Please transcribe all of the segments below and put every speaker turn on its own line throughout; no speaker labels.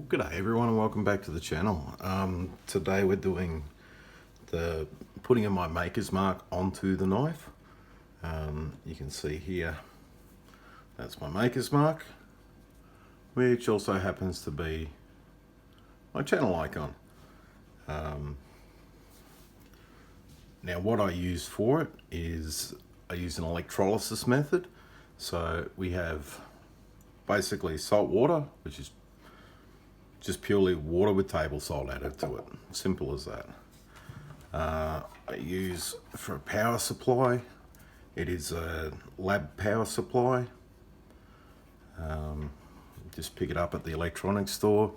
G'day everyone and welcome back to the channel. Today we're doing the putting in my maker's mark onto the knife. You can see here that's my maker's mark, which also happens to be my channel icon. Now what I use for it is I use an electrolysis method. So we have basically salt water, which is just purely water with table salt added to it. Simple as that. I use for a power supply. It is a lab power supply. Just pick it up at the electronics store.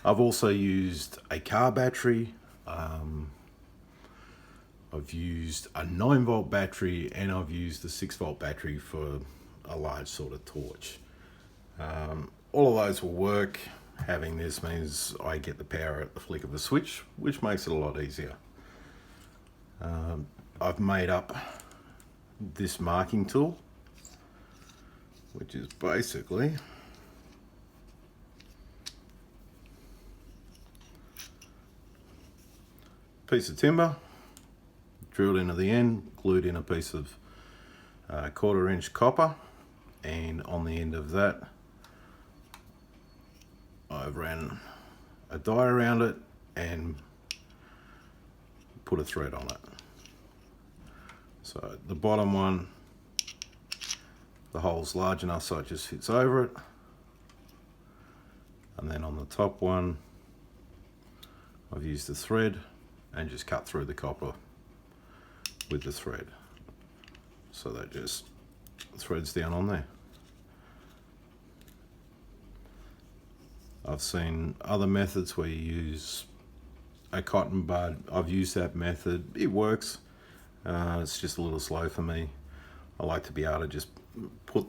I've also used a car battery. I've used a 9-volt battery, and I've used a 6-volt battery for a large sort of torch. All of those will work. Having this means I get the power at the flick of a switch, which makes it a lot easier. I've made up this marking tool, which is basically a piece of timber drilled into the end, glued in a piece of 1/4-inch copper, and on the end of that I've ran a die around it and put a thread on it. So the bottom one, the hole's large enough so it just fits over it, and then on the top one I've used the thread and just cut through the copper with the thread, so that just threads down on there. I've seen other methods where you use a cotton bud. I've used that method. It works. It's just a little slow for me. I like to be able to just put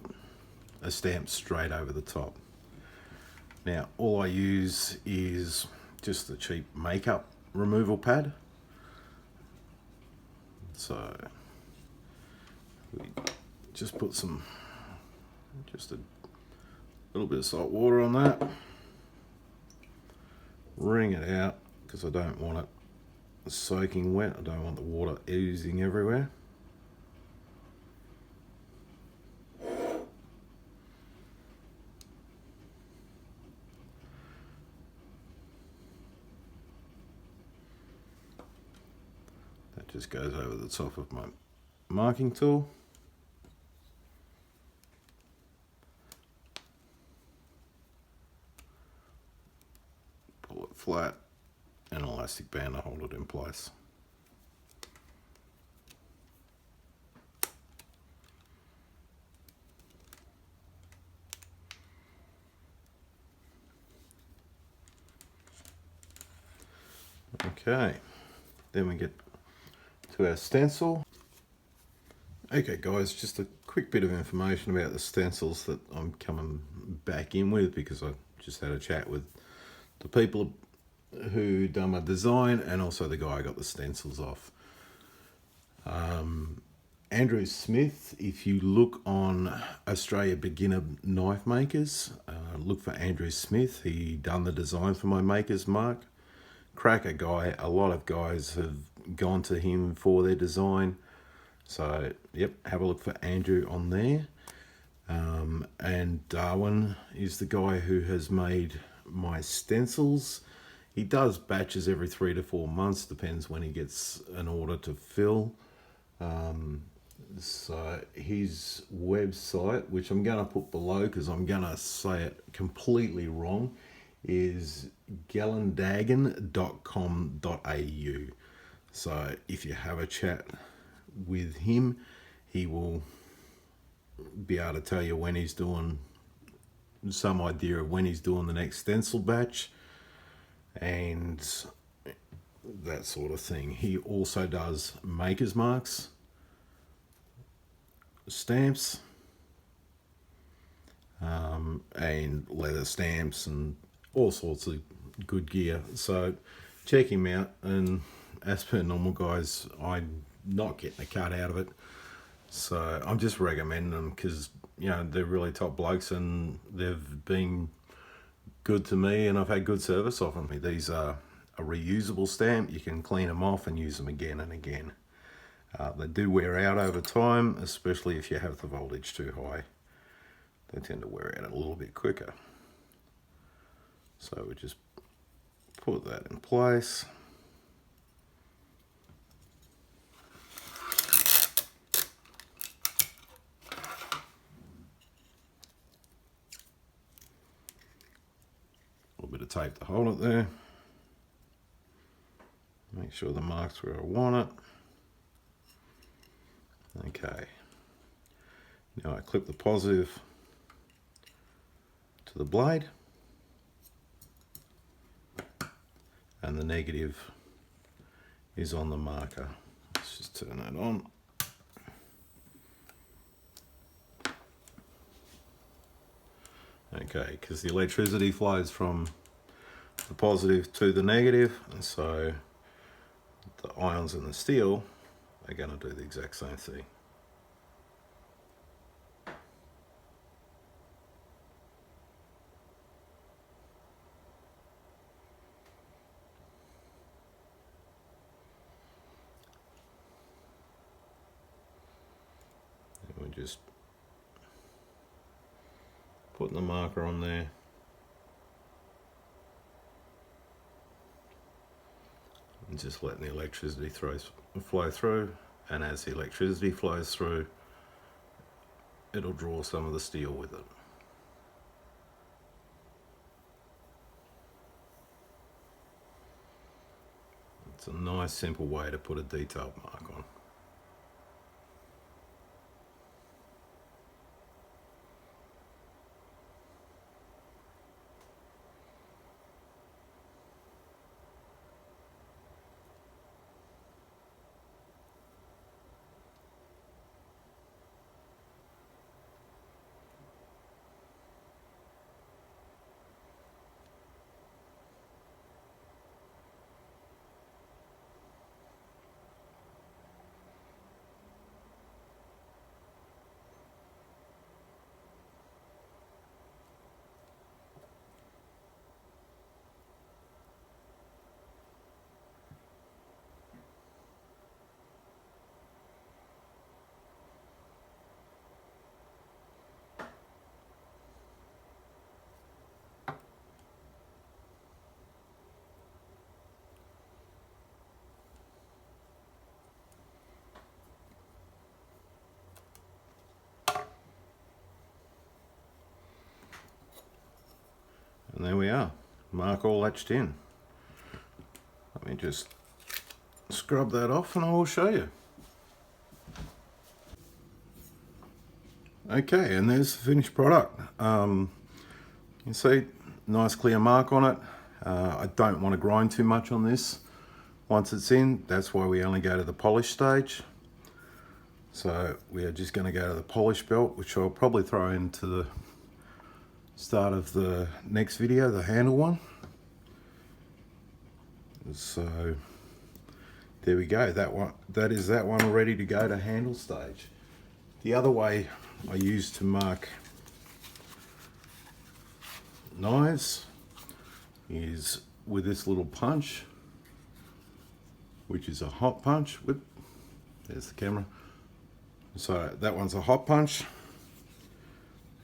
a stamp straight over the top. Now, all I use is just a cheap makeup removal pad. So we just put just a little bit of salt water on that. Wring it out because I don't want it soaking wet. I don't want the water oozing everywhere. That just goes over the top of my marking tool. Pull it flat, and an elastic band to hold it in place. Okay, then we get to our stencil. Okay guys, just a quick bit of information about the stencils that I'm coming back in with, because I just had a chat with the people who done my design and also the guy I got the stencils off. Andrew Smith, if you look on Australia Beginner Knife Makers, look for Andrew Smith. He done the design for my maker's mark. Cracker guy. A lot of guys have gone to him for their design. So, yep, have a look for Andrew on there. And Darwin is the guy who has made my stencils. He does batches every 3 to 4 months, depends when he gets an order to fill. So his website, which I'm going to put below because I'm going to say it completely wrong, is gallendagen.com.au. So if you have a chat with him, he will be able to tell you when he's doing, some idea of when he's doing the next stencil batch and that sort of thing. He also does maker's marks, stamps, and leather stamps and all sorts of good gear. So check him out, and as per normal guys, I'm not getting a cut out of it, so I'm just recommending them because, you know, they're really top blokes and they've been good to me, and I've had good service off them. These are a reusable stamp. You can clean them off and use them again and again. They do wear out over time, especially if you have the voltage too high. They tend to wear out a little bit quicker. So we just put that in place. A little bit of tape to hold it there. Make sure the mark's where I want it. Okay. Now I clip the positive to the blade, and the negative is on the marker. Let's just turn that on. Okay, because the electricity flows from the positive to the negative, and so the ions in the steel are going to do the exact same thing. And we're just putting the marker on there. And just letting the electricity flow through, and as the electricity flows through, it'll draw some of the steel with it. It's a nice simple way to put a detailed mark on. And there we are, mark all etched in. Let me just scrub that off and I will show you. Okay, and there's the finished product. You can see, nice clear mark on it. I don't want to grind too much on this. Once it's in, that's why we only go to the polish stage. So we are just going to go to the polish belt, which I'll probably throw into the start of the next video, the handle one. So there we go, that is that one ready to go to handle stage. The other way I use to mark knives is with this little punch, which is a hot punch. Whoop, there's the camera. So that one's a hot punch.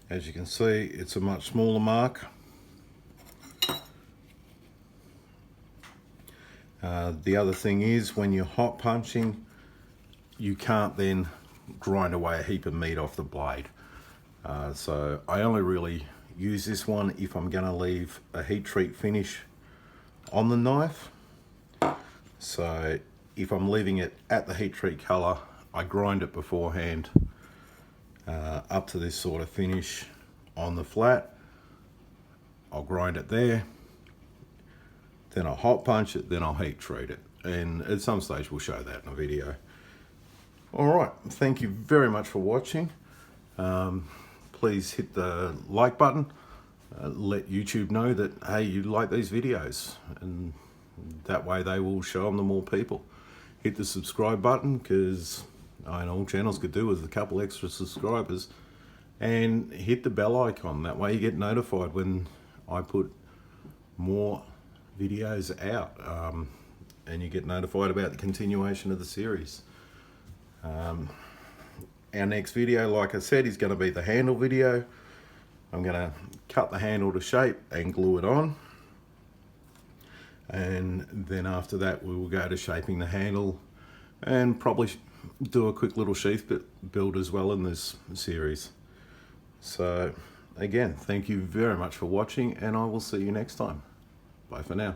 As you can see, it's a much smaller mark. The other thing is, when you're hot punching, you can't then grind away a heap of meat off the blade. So I only really use this one if I'm going to leave a heat treat finish on the knife. So if I'm leaving it at the heat treat color, I grind it beforehand up to this sort of finish on the flat. I'll grind it there, then I'll hot punch it, then I'll heat treat it, and at some stage we'll show that in a video. Alright, thank you very much for watching. Please hit the like button, let YouTube know that, hey, you like these videos, and that way they will show them to more people. Hit the subscribe button, because all channels could do with a couple extra subscribers, and hit the bell icon. That way you get notified when I put more videos out, and you get notified about the continuation of the series. Our next video, like I said, is going to be the handle video. I'm going to cut the handle to shape and glue it on, and then after that we will go to shaping the handle and probably do a quick little sheath build as well in this series. So again, thank you very much for watching, and I will see you next time. Bye for now.